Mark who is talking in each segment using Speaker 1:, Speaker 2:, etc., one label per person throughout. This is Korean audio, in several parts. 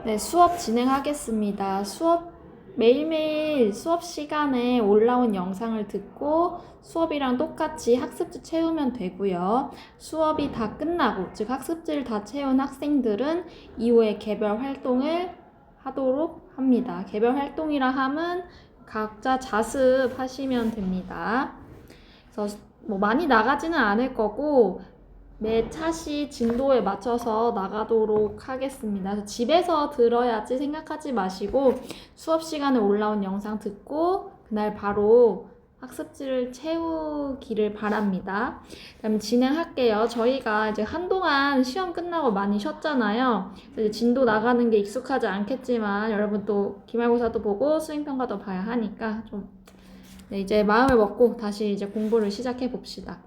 Speaker 1: 네, 수업 진행하겠습니다. 매일매일 수업 시간에 올라온 영상을 듣고 수업이랑 똑같이 학습지 채우면 되고요. 수업이 다 끝나고, 즉 학습지를 다 채운 학생들은 이후에 개별 활동을 하도록 합니다. 개별 활동이라 함은 각자 자습하시면 됩니다. 그래서 뭐 많이 나가지는 않을 거고, 매 차시 진도에 맞춰서 나가도록 하겠습니다. 그래서 집에서 들어야지 생각하지 마시고 수업 시간에 올라온 영상 듣고 그날 바로 학습지를 채우기를 바랍니다. 그럼 진행할게요. 저희가 이제 한동안 시험 끝나고 많이 쉬었잖아요. 이제 진도 나가는 게 익숙하지 않겠지만 여러분 또 기말고사도 보고 수행평가도 봐야 하니까 좀 이제 마음을 먹고 다시 이제 공부를 시작해 봅시다.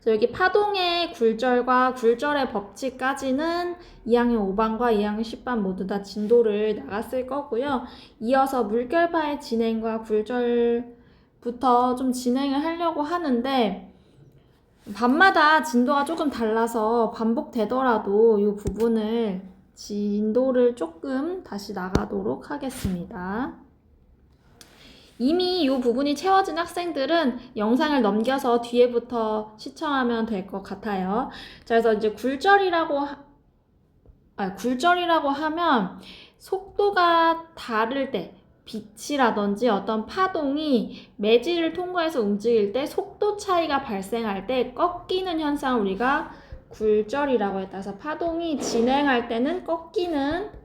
Speaker 1: 여기 파동의 굴절과 굴절의 법칙까지는 2학년 5반과 2학년 10반 모두 다 진도를 나갔을 거고요. 이어서 물결파의 진행과 굴절부터 좀 진행을 하려고 하는데 반마다 진도가 조금 달라서 반복되더라도 이 부분을 진도를 조금 다시 나가도록 하겠습니다. 이미 이 부분이 채워진 학생들은 영상을 넘겨서 뒤에부터 시청하면 될 것 같아요. 자, 그래서 이제 굴절이라고 하면 속도가 다를 때 빛이라든지 어떤 파동이 매질을 통과해서 움직일 때 속도 차이가 발생할 때 꺾이는 현상을 우리가 굴절이라고 했다. 그래서 파동이 진행할 때는 꺾이는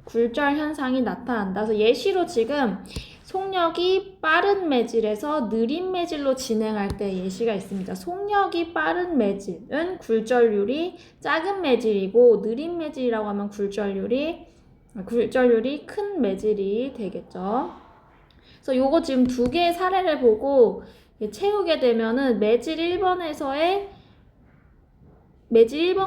Speaker 1: 굴절 현상이 나타난다. 그래서 예시로 지금 속력이 빠른 매질에서 느린 매질로 진행할 때 예시가 있습니다. 속력이 빠른 매질은 굴절률이 작은 매질이고 느린 매질이라고 하면 굴절률이 큰 매질이 되겠죠. 그래서 요거 지금 두 개의 사례를 보고 채우게 되면은 매질 1번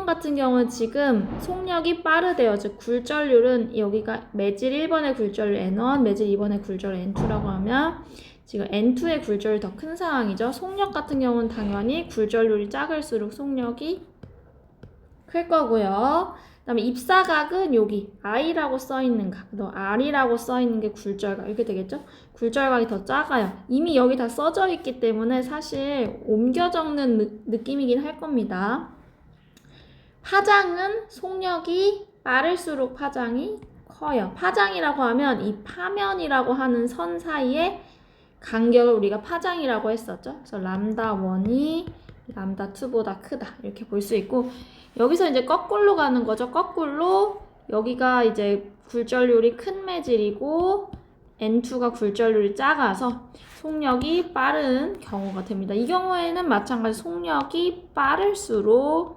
Speaker 1: 같은 경우는 지금 속력이 빠르대요. 즉 굴절률은 여기가 매질 1번의 굴절률 N1, 매질 2번의 굴절률 N2라고 하면 지금 N2의 굴절이 더 큰 상황이죠. 속력 같은 경우는 당연히 굴절률이 작을수록 속력이 클 거고요. 그 다음에 입사각은 여기 I라고 써있는 각, 또 R이라고 써있는 게 굴절각 이렇게 되겠죠? 굴절각이 더 작아요. 이미 여기 다 써져 있기 때문에 사실 옮겨 적는 느낌이긴 할 겁니다. 파장은 속력이 빠를수록 파장이 커요. 파장이라고 하면 이 파면이라고 하는 선 사이의 간격을 우리가 파장이라고 했었죠. 그래서 람다1이 람다2보다 크다 이렇게 볼 수 있고, 여기서 이제 거꾸로 가는 거죠. 거꾸로 여기가 이제 굴절률이 큰 매질이고 N2가 굴절률이 작아서 속력이 빠른 경우가 됩니다. 이 경우에는 마찬가지 속력이 빠를수록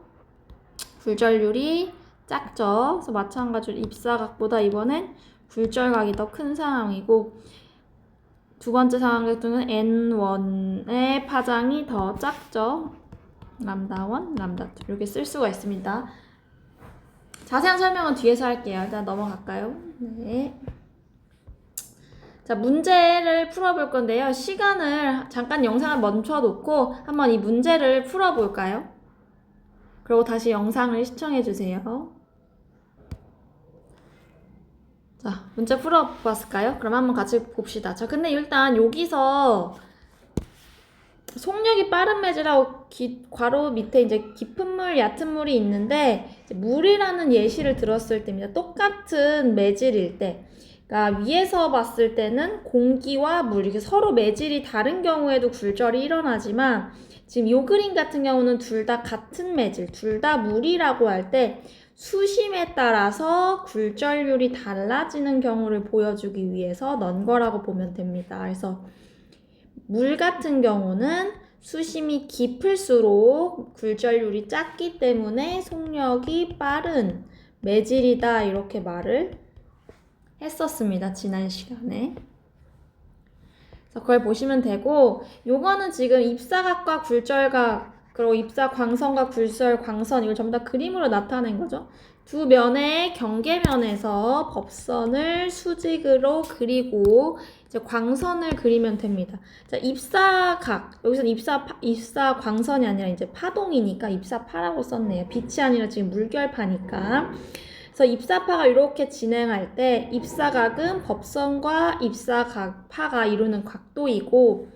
Speaker 1: 굴절률이 작죠. 그래서 마찬가지로 입사각보다 이번엔 굴절각이 더 큰 상황이고, 두 번째 상황 같은 경우는 N1의 파장이 더 작죠. 람다1, 람다2 이렇게 쓸 수가 있습니다. 자세한 설명은 뒤에서 할게요. 일단 넘어갈까요? 네. 자, 문제를 풀어볼 건데요. 시간을 잠깐 영상을 멈춰놓고 한번 이 문제를 풀어볼까요? 그리고 다시 영상을 시청해주세요. 자, 문제 풀어봤을까요? 그럼 한번 같이 봅시다. 자, 근데 일단 여기서 속력이 빠른 매질하고 괄호 밑에 이제 깊은 물, 얕은 물이 있는데 물이라는 예시를 들었을 때입니다. 똑같은 매질일 때, 그러니까 위에서 봤을 때는 공기와 물 이렇게 서로 매질이 다른 경우에도 굴절이 일어나지만 지금 요 그림 같은 경우는 둘 다 같은 매질, 둘 다 물이라고 할 때 수심에 따라서 굴절률이 달라지는 경우를 보여주기 위해서 넣은 거라고 보면 됩니다. 그래서 물 같은 경우는 수심이 깊을수록 굴절률이 작기 때문에 속력이 빠른 매질이다 이렇게 말을 했었습니다. 지난 시간에. 그래서 그걸 보시면 되고, 요거는 지금 입사각과 굴절각, 그리고 입사광선과 굴절광선 이걸 전부 다 그림으로 나타낸 거죠. 두 면의 경계면에서 법선을 수직으로 그리고 이제 광선을 그리면 됩니다. 자, 입사각, 여기서는 입사광선이 아니라 이제 파동이니까 입사파라고 썼네요. 빛이 아니라 지금 물결파니까. 그래서 그래서 입사파가 이렇게 진행할 때 입사각은 법선과 입사파가 이루는 각도이고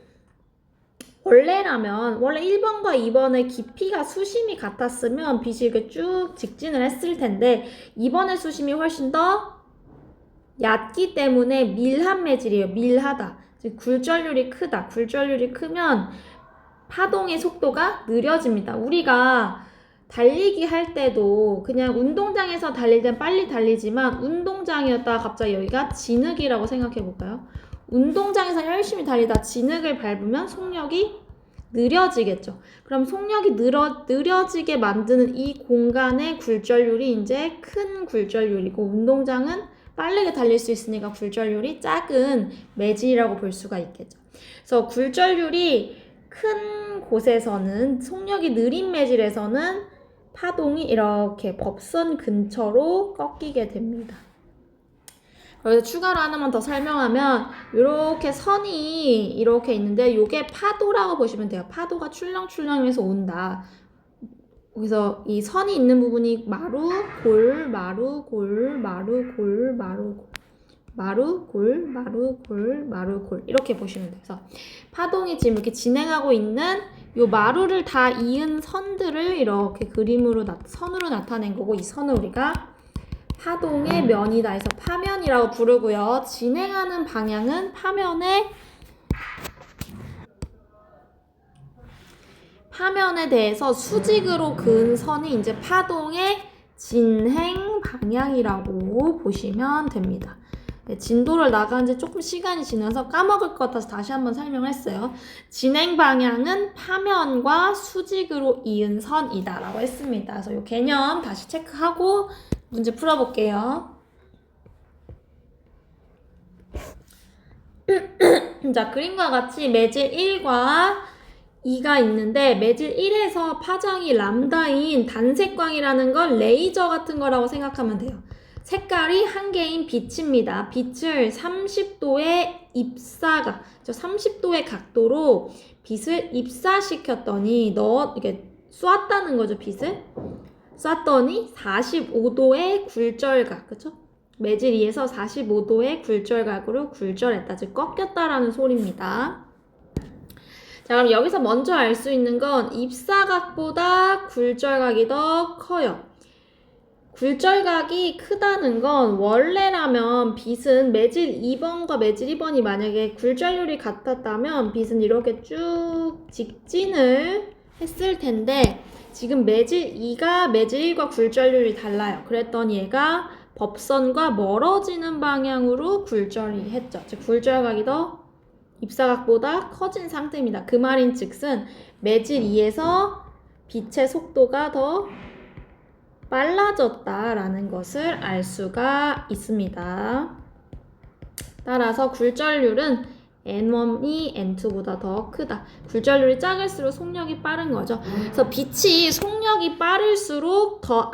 Speaker 1: 원래라면 원래 1번과 2번의 깊이가 수심이 같았으면 빛이 이렇게 쭉 직진을 했을 텐데 2번의 수심이 훨씬 더 얕기 때문에 밀한 매질이에요. 밀하다. 즉 굴절률이 크다. 굴절률이 크면 파동의 속도가 느려집니다. 우리가 달리기 할 때도 그냥 운동장에서 달릴 땐 빨리 달리지만 운동장이었다가 갑자기 여기가 진흙이라고 생각해 볼까요? 운동장에서 열심히 달리다 진흙을 밟으면 속력이 느려지겠죠. 그럼 속력이 느려지게 만드는 이 공간의 굴절률이 이제 큰 굴절률이고 운동장은 빠르게 달릴 수 있으니까 굴절률이 작은 매질이라고 볼 수가 있겠죠. 그래서 굴절률이 큰 곳에서는 속력이 느린 매질에서는 파동이 이렇게 법선 근처로 꺾이게 됩니다. 그래서 추가로 하나만 더 설명하면 이렇게 선이 이렇게 있는데 이게 파도라고 보시면 돼요. 파도가 출렁출렁해서 온다. 그래서 이 선이 있는 부분이 마루, 골, 마루, 골, 마루, 골, 마루, 골. 마루, 골, 마루, 골, 마루, 골 이렇게 보시면 돼요. 그래서 파동이 지금 이렇게 진행하고 있는 요 마루를 다 이은 선들을 이렇게 그림으로 선으로 나타낸 거고 이 선을 우리가 파동의 면이다 해서 파면이라고 부르고요. 진행하는 방향은 파면에 대해서 수직으로 그은 선이 이제 파동의 진행 방향이라고 보시면 됩니다. 네, 진도를 나간 지 조금 시간이 지나서 까먹을 것 같아서 다시 한번 설명을 했어요. 진행 방향은 파면과 수직으로 이은 선이다 라고 했습니다. 그래서 이 개념 다시 체크하고 문제 풀어볼게요. 자, 그림과 같이 매질 1과 2가 있는데 매질 1에서 파장이 람다인 단색광이라는 건 레이저 같은 거라고 생각하면 돼요. 색깔이 한 개인 빛입니다. 빛을 30도의 입사각, 30도의 각도로 빛을 입사시켰더니 이렇게 쏘았다는 거죠, 빛을. 쐈더니 45도의 굴절각, 그쵸? 매질 2에서 45도의 굴절각으로 굴절했다, 즉 꺾였다라는 소리입니다. 자, 그럼 여기서 먼저 알 수 있는 건 입사각보다 굴절각이 더 커요. 굴절각이 크다는 건 원래라면 빛은 매질 2번과 매질 2번이 만약에 굴절률이 같았다면 빛은 이렇게 쭉 직진을 했을 텐데 지금 매질 2가 매질 1과 굴절률이 달라요. 그랬더니 얘가 법선과 멀어지는 방향으로 굴절이 했죠. 즉 굴절각이 더 입사각보다 커진 상태입니다. 그 말인 즉슨 매질 2에서 빛의 속도가 더 빨라졌다라는 것을 알 수가 있습니다. 따라서 굴절률은 N1이 N2보다 더 크다. 굴절률이 작을수록 속력이 빠른 거죠. 그래서 빛이 속력이 빠를수록 더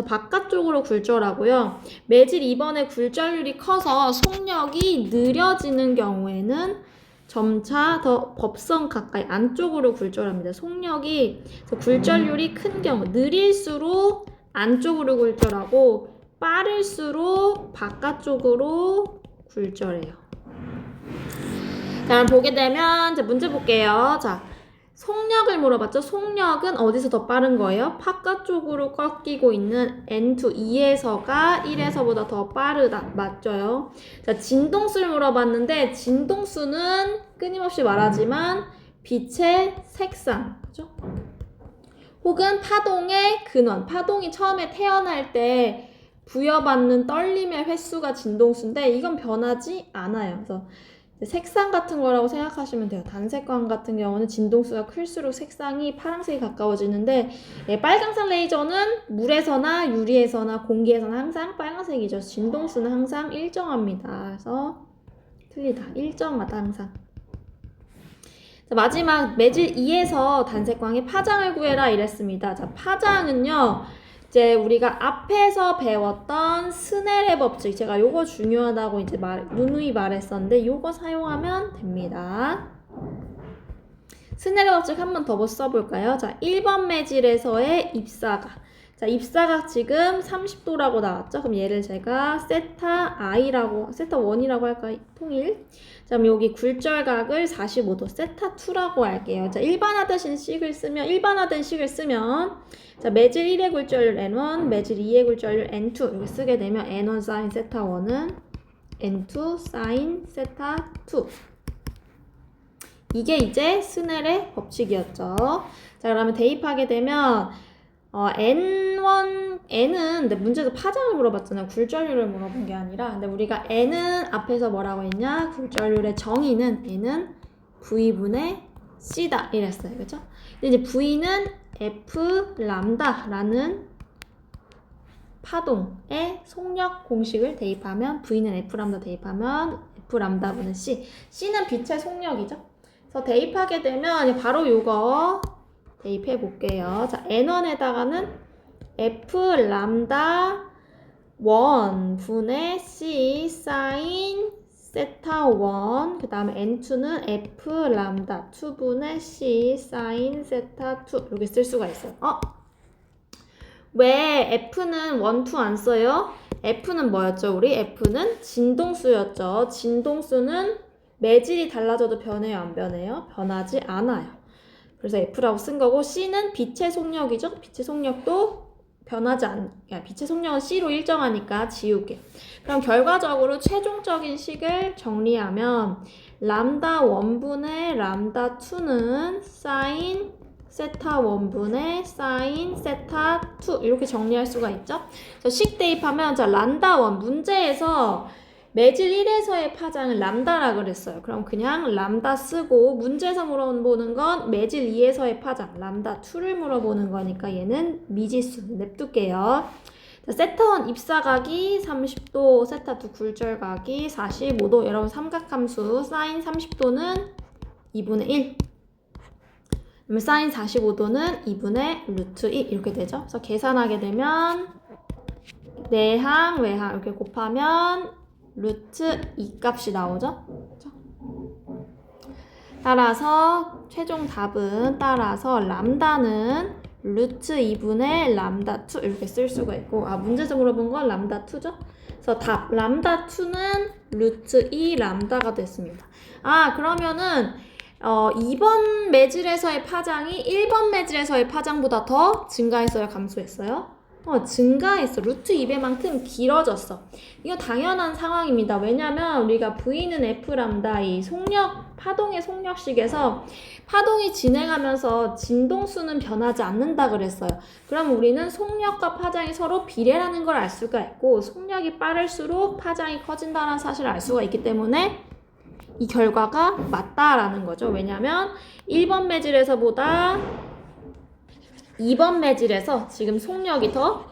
Speaker 1: 바깥쪽으로 굴절하고요. 매질 2번의 굴절률이 커서 속력이 느려지는 경우에는 점차 더 법선 가까이 안쪽으로 굴절합니다. 속력이 굴절률이 큰 경우 느릴수록 안쪽으로 굴절하고 빠를수록 바깥쪽으로 굴절해요. 자, 보게 되면 문제 볼게요. 자, 속력을 물어봤죠. 속력은 어디서 더 빠른 거예요? 바깥쪽으로 꺾이고 있는 N2, 2에서가 1에서보다 더 빠르다. 맞죠요? 자, 진동수를 물어봤는데 진동수는 끊임없이 말하지만 빛의 색상, 그죠? 혹은 파동의 근원, 파동이 처음에 태어날 때 부여받는 떨림의 횟수가 진동수인데 이건 변하지 않아요. 그래서 색상 같은 거라고 생각하시면 돼요. 단색광 같은 경우는 진동수가 클수록 색상이 파란색이 가까워지는데 빨간색 레이저는 물에서나 유리에서나 공기에서나 항상 빨간색이죠. 진동수는 항상 일정합니다. 그래서 틀리다. 일정하다 항상. 자, 마지막 매질 2에서 단색광의 파장을 구해라 이랬습니다. 자, 파장은요. 이제 우리가 앞에서 배웠던 스넬의 법칙, 제가 요거 중요하다고 이제 누누이 말했었는데 요거 사용하면 됩니다. 스넬의 법칙 한 번 더 써볼까요? 자, 1번 매질에서의 입사각. 자, 입사각 지금 30도라고 나왔죠? 그럼 얘를 제가 세타 세타 1이라고 할까요? 통일. 자, 그럼 여기 굴절각을 45도, 세타 2라고 할게요. 자, 일반화된 식을 쓰면, 자, 매질 1의 굴절률 N1, 매질 2의 굴절률 N2, 이렇게 쓰게 되면 N1 사인 세타 1은 N2 사인 세타 2. 이게 이제 스넬의 법칙이었죠. 자, 그러면 대입하게 되면 N은 근데 문제에서 파장을 물어봤잖아요. 굴절률을 물어본 게 아니라. 근데 우리가 N은 앞에서 뭐라고 했냐? 굴절률의 정의는 N은 V분의 C다 이랬어요. 그죠? 근데 이제 V는 F 람다라는 파동의 속력 공식을 대입하면 V는 F 람다 대입하면 F 람다분의 C. C는 빛의 속력이죠. 그래서 대입하게 되면 바로 요거 대입해 볼게요. 자, N1에다가는 F 람다 1 분의 C 사인 세타 1, 그 다음에 N2는 F 람다 2 분의 C 사인 세타 2 이렇게 쓸 수가 있어요. 왜 F는 1, 2 안 써요? F는 뭐였죠? 우리 F는 진동수였죠. 진동수는 매질이 달라져도 변해요? 안 변해요? 변하지 않아요. 그래서 F라고 쓴 거고, C는 빛의 속력이죠. 빛의 속력도 빛의 속력은 C로 일정하니까 지우개. 그럼 결과적으로 최종적인 식을 정리하면 람다 1분의 람다 2는 사인 세타 1분의 사인 세타 2 이렇게 정리할 수가 있죠. 그래서 식 대입하면 자, 람다 1 문제에서 매질 1에서의 파장은 람다라 그랬어요. 그럼 그냥 람다 쓰고 문제에서 물어보는 건 매질 2에서의 파장 람다 2를 물어보는 거니까 얘는 미지수 냅둘게요. 자, 세타 1 입사각이 30도, 세타 2 굴절각이 45도. 여러분 삼각함수 사인 30도는 2분의 1. 그러면 사인 45도는 2분의 루트 2 이렇게 되죠. 그래서 계산하게 되면 내항, 외항 이렇게 곱하면 루트 2 값이 나오죠. 따라서 최종 답은 따라서 람다는 루트 2분의 람다 2 이렇게 쓸 수가 있고, 문제에서 물어본 건 람다 2죠. 그래서 답 람다 2는 루트 2 람다가 됐습니다. 그러면은 2번 매질에서의 파장이 1번 매질에서의 파장보다 더 증가했어요? 감소했어요? 증가했어. 루트 2배만큼 길어졌어. 이거 당연한 상황입니다. 왜냐면 우리가 V는 F 람다 이 파동의 속력식에서 파동이 진행하면서 진동수는 변하지 않는다 그랬어요. 그럼 우리는 속력과 파장이 서로 비례라는 걸 알 수가 있고, 속력이 빠를수록 파장이 커진다는 사실을 알 수가 있기 때문에 이 결과가 맞다라는 거죠. 왜냐면 1번 매질에서보다 2번 매질에서 지금 속력이 더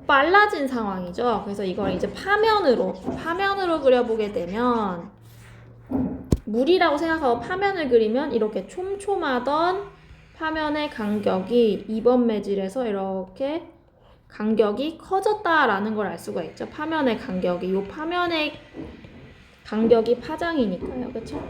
Speaker 1: 빨라진 상황이죠. 그래서 이걸 이제 파면으로 그려보게 되면, 물이라고 생각하고 파면을 그리면 이렇게 촘촘하던 파면의 간격이 2번 매질에서 이렇게 간격이 커졌다라는 걸 알 수가 있죠. 파면의 간격이, 요 파면의 간격이 파장이니까요. 그렇죠?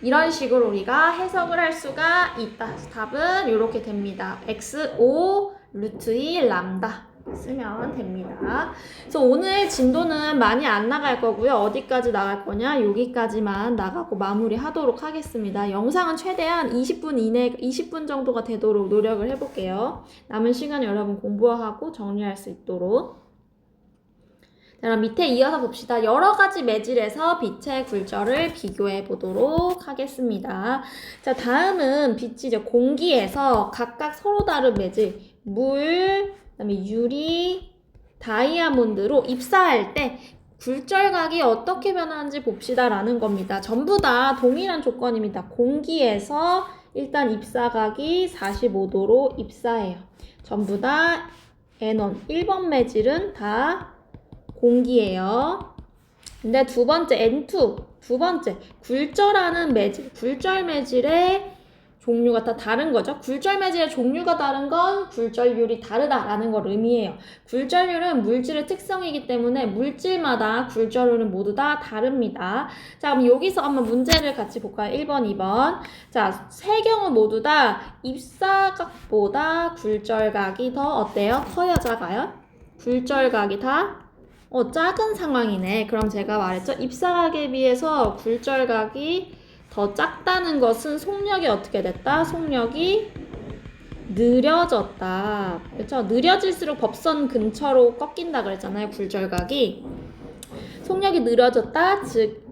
Speaker 1: 이런 식으로 우리가 해석을 할 수가 있다. 답은 이렇게 됩니다. XO 루트 2 람다 쓰면 됩니다. 그래서 오늘 진도는 많이 안 나갈 거고요. 어디까지 나갈 거냐? 여기까지만 나가고 마무리하도록 하겠습니다. 영상은 최대한 20분 정도가 되도록 노력을 해볼게요. 남은 시간 여러분 공부하고 정리할 수 있도록. 그럼 밑에 이어서 봅시다. 여러 가지 매질에서 빛의 굴절을 비교해 보도록 하겠습니다. 자, 다음은 빛이 이제 공기에서 각각 서로 다른 매질, 물, 그다음에 유리, 다이아몬드로 입사할 때 굴절각이 어떻게 변하는지 봅시다라는 겁니다. 전부 다 동일한 조건입니다. 공기에서 일단 입사각이 45도로 입사해요. 전부 다 N1, 1번 매질은 다 공기예요. 근데 두 번째 굴절하는 매질, 굴절 매질의 종류가 다 다른 거죠. 굴절 매질의 종류가 다른 건 굴절률이 다르다라는 걸 의미해요. 굴절률은 물질의 특성이기 때문에 물질마다 굴절률은 모두 다 다릅니다. 자, 그럼 여기서 한번 문제를 같이 볼까요? 1번, 2번. 자, 세 경우 모두 다 입사각보다 굴절각이 더 어때요? 커요, 작아요? 굴절각이 다 작은 상황이네. 그럼 제가 말했죠. 입사각에 비해서 굴절각이 더 작다는 것은 속력이 어떻게 됐다? 속력이 느려졌다. 그렇죠? 느려질수록 법선 근처로 꺾인다 그랬잖아요. 굴절각이. 속력이 느려졌다. 즉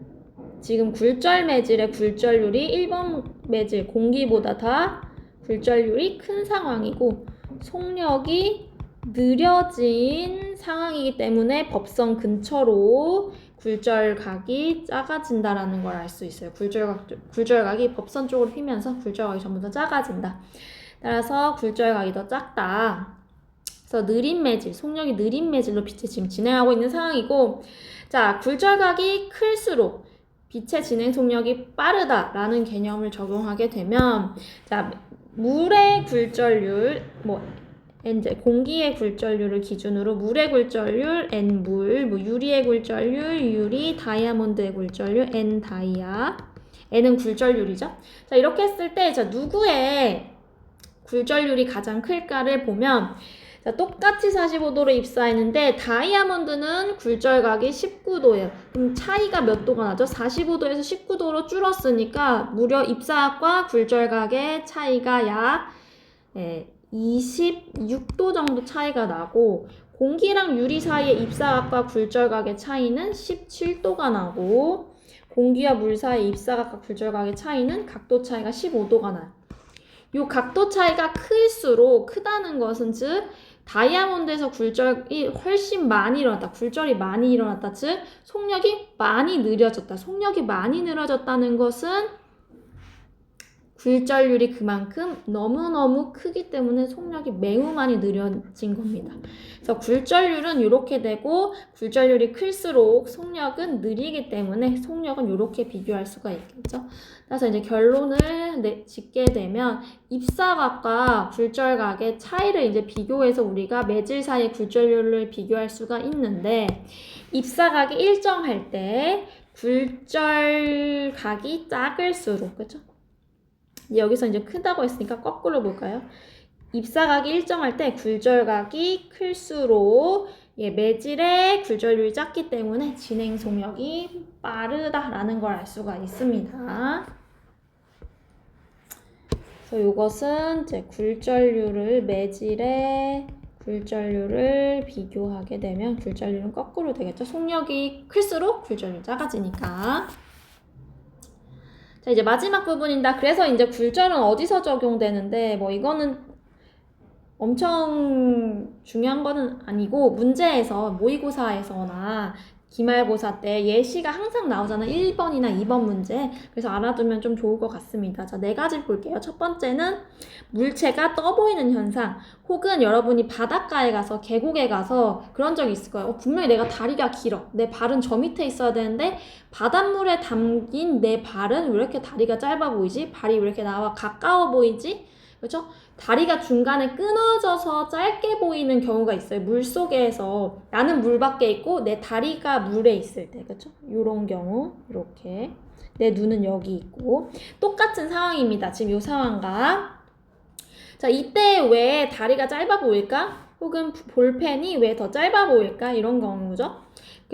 Speaker 1: 지금 굴절 매질의 굴절률이 1번 매질 공기보다 다 굴절률이 큰 상황이고 속력이 느려진 상황이기 때문에 법선 근처로 굴절각이 작아진다라는 걸 알 수 있어요. 굴절각이 법선 쪽으로 휘면서 굴절각이 전부 다 작아진다. 따라서 굴절각이 더 작다. 그래서 느린 매질, 속력이 느린 매질로 빛이 지금 진행하고 있는 상황이고, 자, 굴절각이 클수록 빛의 진행 속력이 빠르다라는 개념을 적용하게 되면, 자, 물의 굴절률, 이제 공기의 굴절률을 기준으로 물의 굴절률 N물, 유리의 굴절률 유리, 다이아몬드의 굴절률 N다이아. N은 굴절률이죠. 자, 이렇게 했을 때 자, 누구의 굴절률이 가장 클까를 보면 자, 똑같이 45도로 입사했는데 다이아몬드는 굴절각이 19도예요. 그럼 차이가 몇 도가 나죠? 45도에서 19도로 줄었으니까 무려 입사각과 굴절각의 차이가 약 26도 정도 차이가 나고 공기랑 유리 사이의 입사각과 굴절각의 차이는 17도가 나고 공기와 물 사이의 입사각과 굴절각의 차이는 각도 차이가 15도가 나요. 이 각도 차이가 클수록 크다는 것은 즉 다이아몬드에서 굴절이 훨씬 많이 일어났다. 굴절이 많이 일어났다. 즉 속력이 많이 느려졌다. 속력이 많이 느려졌다는 것은 굴절률이 그만큼 너무너무 크기 때문에 속력이 매우 많이 느려진 겁니다. 그래서 굴절률은 이렇게 되고 굴절률이 클수록 속력은 느리기 때문에 속력은 이렇게 비교할 수가 있겠죠. 그래서 이제 결론을 짓게 되면 입사각과 굴절각의 차이를 이제 비교해서 우리가 매질 사이의 굴절률을 비교할 수가 있는데 입사각이 일정할 때 굴절각이 작을수록 그렇죠? 여기서 이제 크다고 했으니까 거꾸로 볼까요? 입사각이 일정할 때 굴절각이 클수록 매질의 굴절률이 작기 때문에 진행 속력이 빠르다라는 걸 알 수가 있습니다. 그래서 이것은 이제 매질의 굴절률을 비교하게 되면 굴절률은 거꾸로 되겠죠. 속력이 클수록 굴절률이 작아지니까. 자, 이제 마지막 부분입니다. 그래서 이제 굴절은 어디서 적용되는데, 이거는 엄청 중요한 거는 아니고, 문제에서, 모의고사에서나 기말고사 때 예시가 항상 나오잖아. 1번이나 2번 문제. 그래서 알아두면 좀 좋을 것 같습니다. 자, 4가지 볼게요. 첫 번째는 물체가 떠 보이는 현상. 혹은 여러분이 바닷가에 가서, 계곡에 가서 그런 적이 있을 거예요. 분명히 내가 다리가 길어. 내 발은 저 밑에 있어야 되는데, 바닷물에 담긴 내 발은 왜 이렇게 다리가 짧아 보이지? 발이 왜 이렇게 나와 가까워 보이지? 그렇죠? 다리가 중간에 끊어져서 짧게 보이는 경우가 있어요. 물 속에서 나는 물 밖에 있고 내 다리가 물에 있을 때, 그렇죠? 이런 경우 이렇게 내 눈은 여기 있고 똑같은 상황입니다. 지금 이 상황과 자, 이때 왜 다리가 짧아 보일까? 혹은 볼펜이 왜 더 짧아 보일까? 이런 경우죠.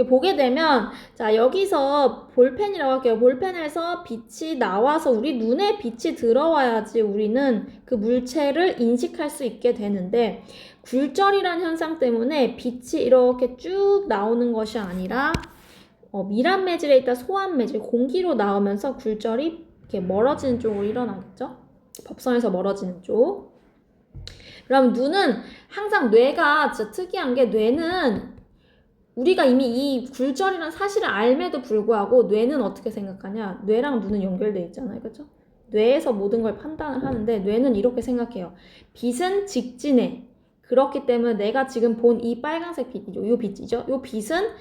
Speaker 1: 보게 되면 자, 여기서 볼펜이라고 할게요. 볼펜에서 빛이 나와서 우리 눈에 빛이 들어와야지 우리는 그 물체를 인식할 수 있게 되는데 굴절이란 현상 때문에 빛이 이렇게 쭉 나오는 것이 아니라 밀합 매질에 있다 소합 매질 공기로 나오면서 굴절이 이렇게 멀어지는 쪽으로 일어나겠죠. 법선에서 멀어지는 쪽. 그럼 눈은 항상 뇌가 진짜 특이한 게 뇌는 우리가 이미 이 굴절이라는 사실을 알매도 불구하고 뇌는 어떻게 생각하냐? 뇌랑 눈은 연결돼 있잖아요. 그렇죠? 뇌에서 모든 걸 판단을 하는데 뇌는 이렇게 생각해요. 빛은 직진해. 그렇기 때문에 내가 지금 본 이 빨간색 빛이죠. 요 빛이죠. 요 빛은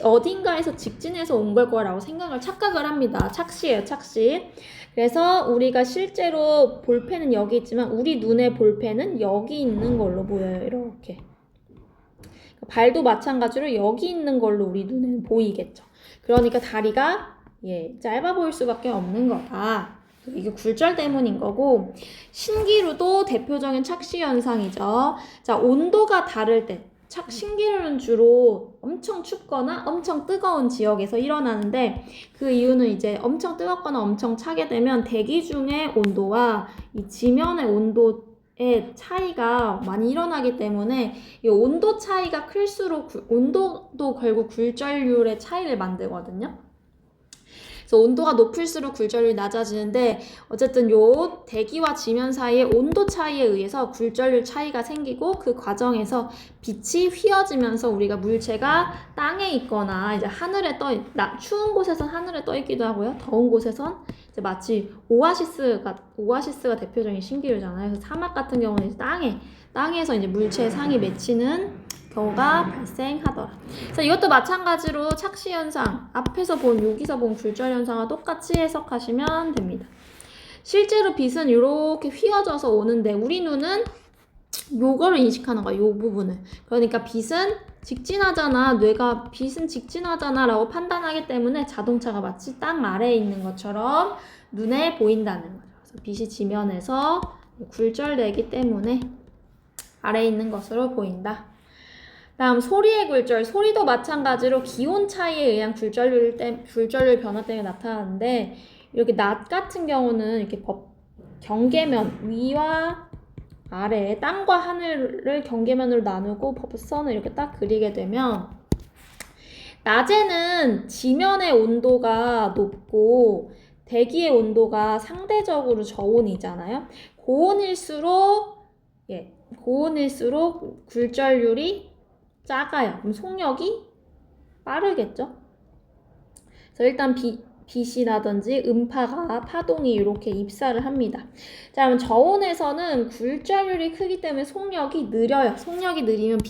Speaker 1: 어딘가에서 직진해서 온 걸 거라고 착각을 합니다. 착시예요, 착시. 그래서 우리가 실제로 볼펜은 여기 있지만 우리 눈의 볼펜은 여기 있는 걸로 보여요. 이렇게. 발도 마찬가지로 여기 있는 걸로 우리 눈에는 보이겠죠. 그러니까 다리가 짧아 보일 수밖에 없는 거다. 이게 굴절 때문인 거고, 신기루도 대표적인 착시 현상이죠. 자, 온도가 다를 때 신기루는 주로 엄청 춥거나 엄청 뜨거운 지역에서 일어나는데, 그 이유는 이제 엄청 뜨겁거나 엄청 차게 되면 대기 중의 온도와 이 지면의 온도의 차이가 많이 일어나기 때문에 이 온도 차이가 클수록 온도도 결국 굴절률의 차이를 만들거든요. 그래서 온도가 높을수록 굴절률이 낮아지는데, 어쨌든 요 대기와 지면 사이의 온도 차이에 의해서 굴절률 차이가 생기고, 그 과정에서 빛이 휘어지면서 우리가 물체가 땅에 있거나 이제 하늘에 추운 곳에선 하늘에 떠 있기도 하고요. 더운 곳에선 이제 마치 오아시스가 대표적인 신기루잖아요. 그래서 사막 같은 경우는 이제 땅에서 이제 물체의 상이 맺히는 경우가 발생하더라. 그래서 이것도 마찬가지로 착시 현상, 여기서 본 굴절 현상과 똑같이 해석하시면 됩니다. 실제로 빛은 이렇게 휘어져서 오는데 우리 눈은 요거를 인식하는 거야, 요 부분을. 그러니까 빛은 직진하잖아, 뇌가 빛은 직진하잖아 라고 판단하기 때문에 자동차가 마치 땅 아래에 있는 것처럼 눈에 보인다는 거죠. 그래서 빛이 지면에서 굴절되기 때문에 아래에 있는 것으로 보인다. 다음 소리의 굴절. 소리도 마찬가지로 기온 차이에 의한 굴절률 변화 때문에 나타나는데, 이렇게 낮 같은 경우는 이렇게 경계면 위와 아래 땅과 하늘을 경계면으로 나누고 법선을 이렇게 딱 그리게 되면, 낮에는 지면의 온도가 높고 대기의 온도가 상대적으로 저온이잖아요. 고온일수록 굴절률이 작아요. 그럼 속력이 빠르겠죠? 그래서 일단 빛이라든지 파동이 이렇게 입사를 합니다. 자, 그럼 저온에서는 굴절률이 크기 때문에 속력이 느려요. 속력이 느리면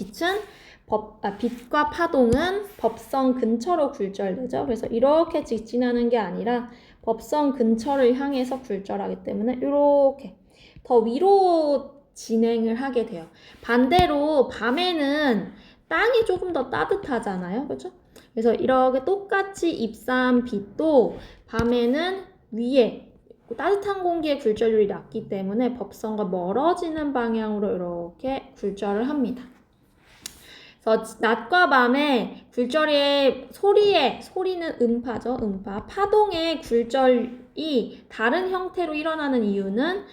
Speaker 1: 빛과 파동은 법선 근처로 굴절되죠. 그래서 이렇게 직진하는 게 아니라 법선 근처를 향해서 굴절하기 때문에 이렇게 더 위로 진행을 하게 돼요. 반대로 밤에는 땅이 조금 더 따뜻하잖아요. 그렇죠? 그래서 이렇게 똑같이 입사한 빛도 밤에는 위에 따뜻한 공기의 굴절률이 낮기 때문에 법선과 멀어지는 방향으로 이렇게 굴절을 합니다. 그래서 낮과 밤에 소리는 음파죠. 파동의 굴절이 다른 형태로 일어나는 이유는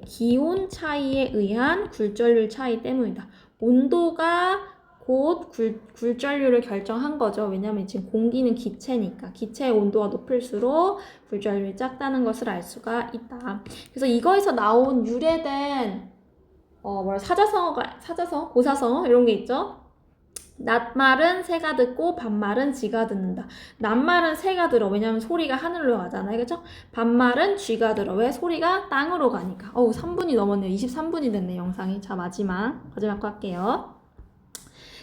Speaker 1: 기온 차이에 의한 굴절률 차이 때문이다. 온도가 곧 굴절률을 결정한 거죠. 왜냐면 지금 공기는 기체니까. 기체의 온도가 높을수록 굴절률이 작다는 것을 알 수가 있다. 그래서 이거에서 나온 유래된 고사성어 이런 게 있죠. 낮말은 새가 듣고 밤말은 쥐가 듣는다. 낮말은 새가 들어. 왜냐면 소리가 하늘로 가잖아요. 그렇죠? 밤말은 쥐가 들어. 왜? 소리가 땅으로 가니까. 3분이 넘었네요. 23분이 됐네, 영상이. 자, 마지막 거 할게요.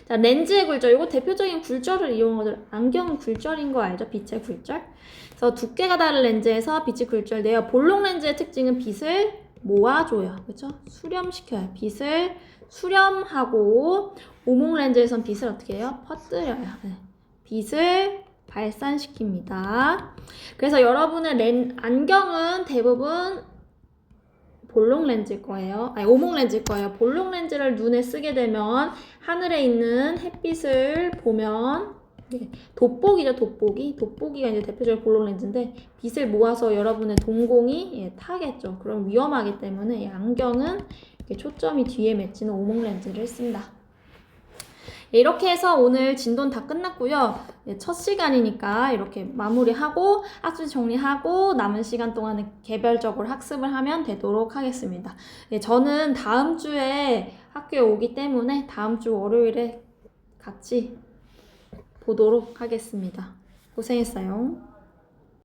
Speaker 1: 자, 렌즈의 굴절. 이거 대표적인 굴절을 이용하죠. 안경은 굴절인 거 알죠? 빛의 굴절. 그래서 두께가 다른 렌즈에서 빛이 굴절돼요. 볼록 렌즈의 특징은 빛을 모아줘요. 그렇죠? 수렴시켜요. 빛을 수렴하고, 오목 렌즈에선 빛을 어떻게 해요? 퍼뜨려요. 빛을 발산시킵니다. 그래서 여러분의 안경은 대부분 볼록 렌즈일 거예요. 오목 렌즈일 거예요. 볼록 렌즈를 눈에 쓰게 되면 하늘에 있는 햇빛을 보면 돋보기죠, 돋보기. 돋보기가 이제 대표적인 볼록 렌즈인데 빛을 모아서 여러분의 동공이 타겠죠. 그럼 위험하기 때문에 안경은 초점이 뒤에 맺히는 오목 렌즈를 쓴다. 이렇게 해서 오늘 진도는 다 끝났고요. 첫 시간이니까 이렇게 마무리하고 학습지 정리하고 남은 시간 동안에 개별적으로 학습을 하면 되도록 하겠습니다. 저는 다음 주에 학교에 오기 때문에 다음 주 월요일에 같이 보도록 하겠습니다. 고생했어요.